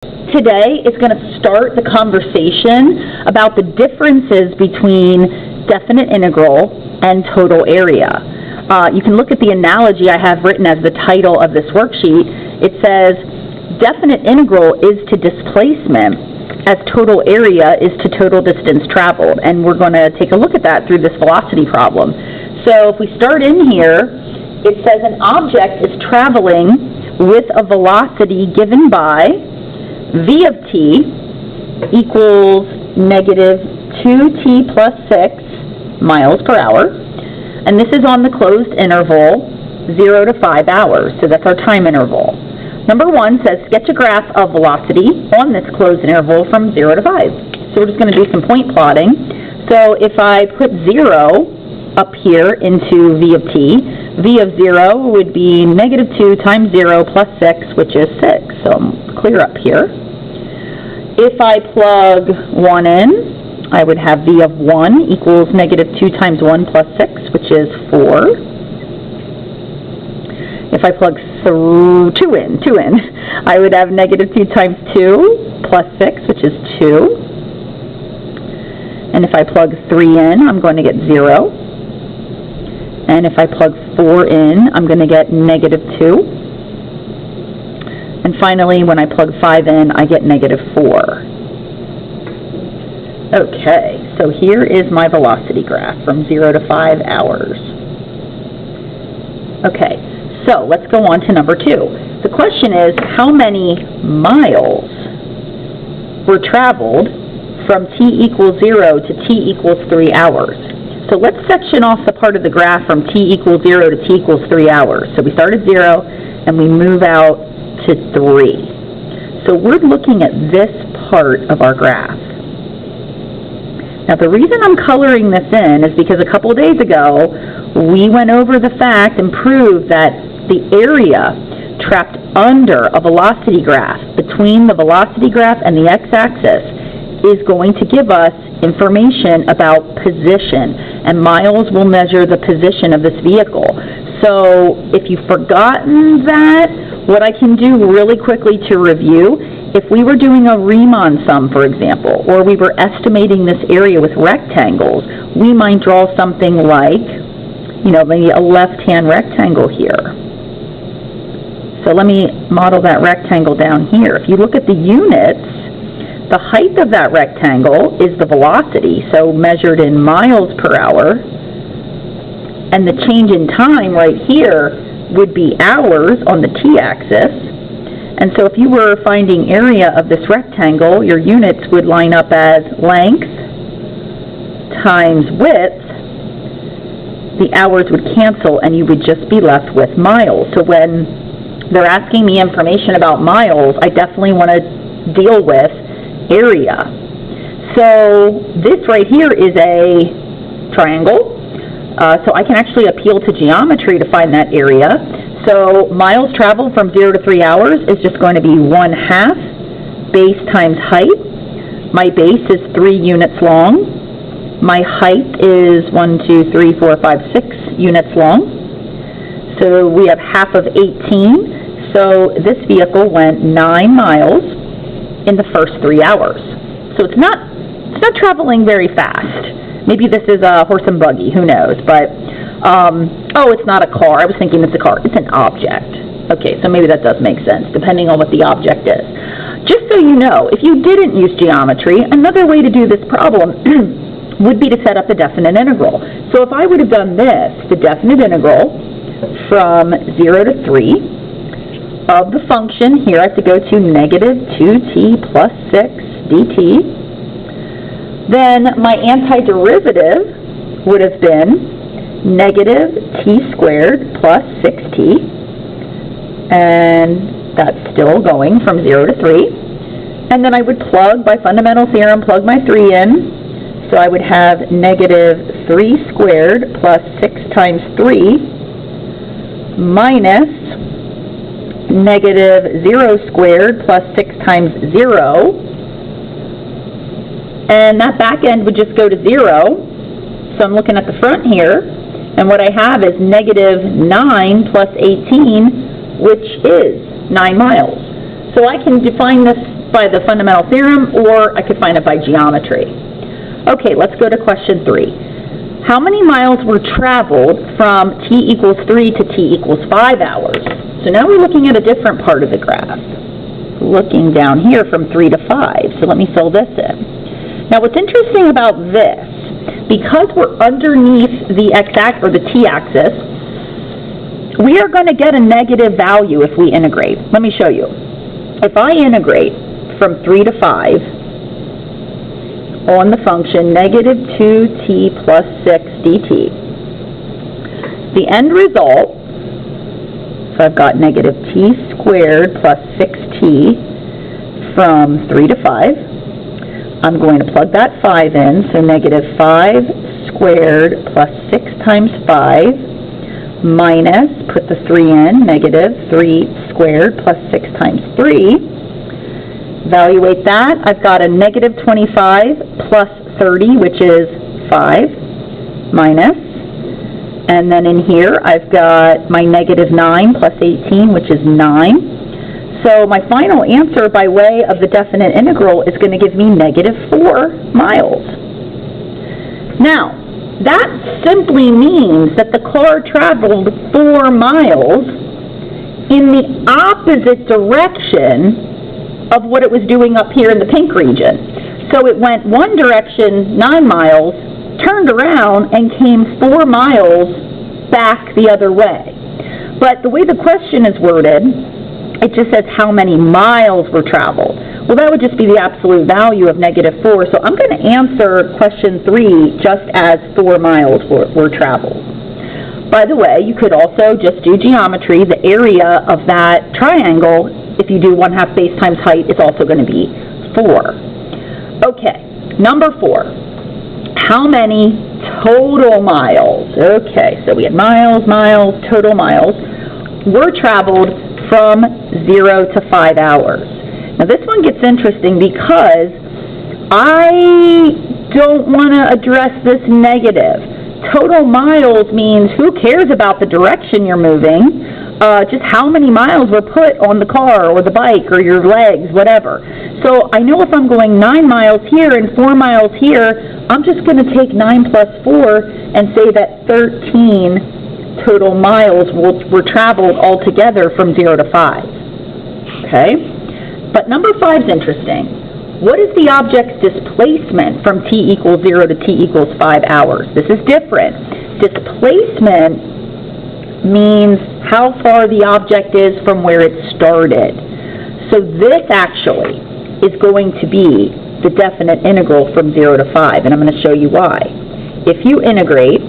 today is going to start the conversation about the differences between definite integral and total area. You can look at the analogy I have written as the title of this worksheet. It says, definite integral is to displacement as total area is to total distance traveled. And we're going to take a look at that through this velocity problem. So if we start in here, it says an object is traveling with a velocity given by v of t equals negative 2t plus 6 miles per hour. And this is on the closed interval 0 to 5 hours. So that's our time interval. Number 1 says sketch a graph of velocity on this closed interval from 0 to 5. So we're just going to do some point plotting. So if I put 0 up here into v of t, v of 0 would be negative 2 times 0 plus 6, which is 6. So I'm clear up here. If I plug 1 in, I would have v of 1 equals negative 2 times 1 plus 6, which is 4. If I plug 2 in, I would have negative 2 times 2 plus 6, which is 2. And if I plug 3 in, I'm going to get 0. And if I plug 4 in, I'm going to get negative 2. And finally, when I plug 5 in, I get negative 4. Okay, so here is my velocity graph from 0 to 5 hours. Okay, so let's go on to number 2. The question is, how many miles were traveled from t equals 0 to t equals 3 hours? So let's section off the part of the graph from t equals 0 to t equals 3 hours. So we start at 0 and we move out to 3. So we're looking at this part of our graph. Now the reason I'm coloring this in is because a couple of days ago we went over the fact and proved that the area trapped under a velocity graph between the velocity graph and the x-axis is going to give us information about position, and miles will measure the position of this vehicle. So if you've forgotten that, what I can do really quickly to review, if we were doing a Riemann sum, for example, or we were estimating this area with rectangles, we might draw something like, maybe a left-hand rectangle here. So let me model that rectangle down here. If you look at the units, the height of that rectangle is the velocity, so measured in miles per hour, and the change in time right here would be hours on the t-axis. And so if you were finding area of this rectangle, your units would line up as length times width. The hours would cancel and you would just be left with miles. So when they're asking me information about miles, I definitely want to deal with area. So this right here is a triangle. So I can actually appeal to geometry to find that area. So miles traveled from 0 to 3 hours is just going to be 1/2 base times height. My base is 3 units long. My height is 1, 2, 3, 4, 5, 6 units long. So we have half of 18. So this vehicle went 9 miles in the first 3 hours. So it's not traveling very fast. Maybe this is a horse and buggy, who knows, but, oh, it's not a car. I was thinking it's a car. It's an object. Okay, so maybe that does make sense, depending on what the object is. Just so you know, if you didn't use geometry, another way to do this problem would be to set up the definite integral. So if I would have done this, the definite integral from 0 to 3 of the function, here I have to go to negative 2t plus 6 dt, then my antiderivative would have been negative t squared plus 6t, and that's still going from 0 to 3. And then I would plug, by fundamental theorem, plug my 3 in. So I would have negative 3 squared plus 6 times 3 minus negative 0 squared plus 6 times 0. And that back end would just go to 0. So I'm looking at the front here, and what I have is negative 9 plus 18, which is 9 miles. So I can define this by the fundamental theorem, or I could find it by geometry. Okay, let's go to question 3. How many miles were traveled from t equals 3 to t equals 5 hours? So now we're looking at a different part of the graph. Looking down here from 3 to 5. So let me fill this in. Now what's interesting about this, because we're underneath the x-axis or the t-axis, we are going to get a negative value if we integrate. Let me show you. If I integrate from 3 to 5 on the function negative 2t plus 6 dt, the end result, so I've got negative t squared plus 6t from 3 to 5. I'm going to plug that 5 in, so negative 5 squared plus 6 times 5 minus, put the 3 in, negative 3 squared plus 6 times 3. Evaluate that. I've got a negative 25 plus 30, which is 5, minus. And then in here, I've got my negative 9 plus 18, which is 9. So my final answer by way of the definite integral is going to give me negative 4 miles. Now, that simply means that the car traveled 4 miles in the opposite direction of what it was doing up here in the pink region. So it went one direction 9 miles, turned around, and came 4 miles back the other way. But the way the question is worded, it just says how many miles were traveled. Well, that would just be the absolute value of negative 4. So I'm going to answer question 3 just as 4 miles were traveled. By the way, you could also just do geometry. The area of that triangle, if you do 1/2 base times height, is also going to be 4. Okay, number 4. How many total miles? Okay, so we had miles, total miles were traveled from 0 to 5 hours. Now this one gets interesting because I don't want to address this negative. Total miles means who cares about the direction you're moving, just how many miles were put on the car or the bike or your legs, whatever. So I know if I'm going 9 miles here and 4 miles here, I'm just going to take 9 plus 4 and say that 13 total miles were traveled altogether from 0 to 5. Okay? But number 5 is interesting. What is the object's displacement from t equals 0 to t equals 5 hours? This is different. Displacement means how far the object is from where it started. So this actually is going to be the definite integral from 0 to 5, and I'm going to show you why. If you integrate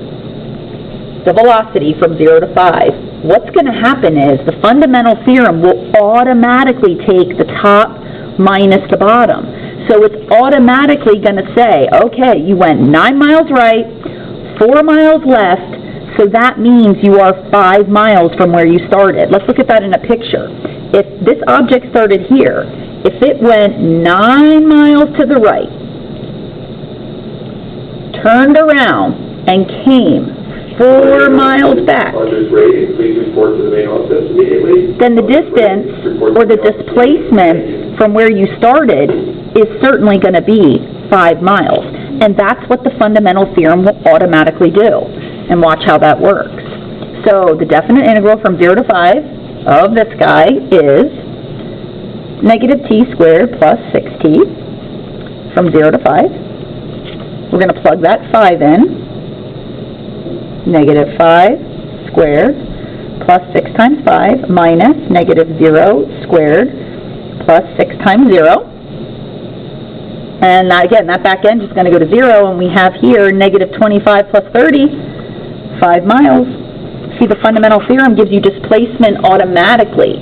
the velocity from 0 to 5, what's going to happen is the fundamental theorem will automatically take the top minus the bottom. So it's automatically going to say, okay, you went 9 miles right, 4 miles left, so that means you are 5 miles from where you started. Let's look at that in a picture. If this object started here, if it went 9 miles to the right, turned around, and came 4 miles back, then the distance or the displacement from where you started is certainly going to be 5 miles. And that's what the fundamental theorem will automatically do. And watch how that works. So the definite integral from 0 to 5 of this guy is negative t squared plus 6t from 0 to 5. We're going to plug that 5 in. Negative 5 squared plus 6 times 5 minus negative 0 squared plus 6 times 0. And again, that back end is going to go to 0, and we have here negative 25 plus 30, 5 miles. See, the fundamental theorem gives you displacement automatically.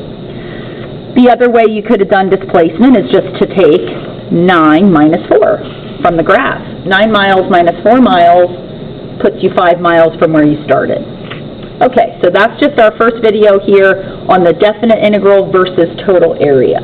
The other way you could have done displacement is just to take 9 minus 4 from the graph. 9 miles minus 4 miles puts you 5 miles from where you started. Okay, so that's just our first video here on the definite integral versus total area.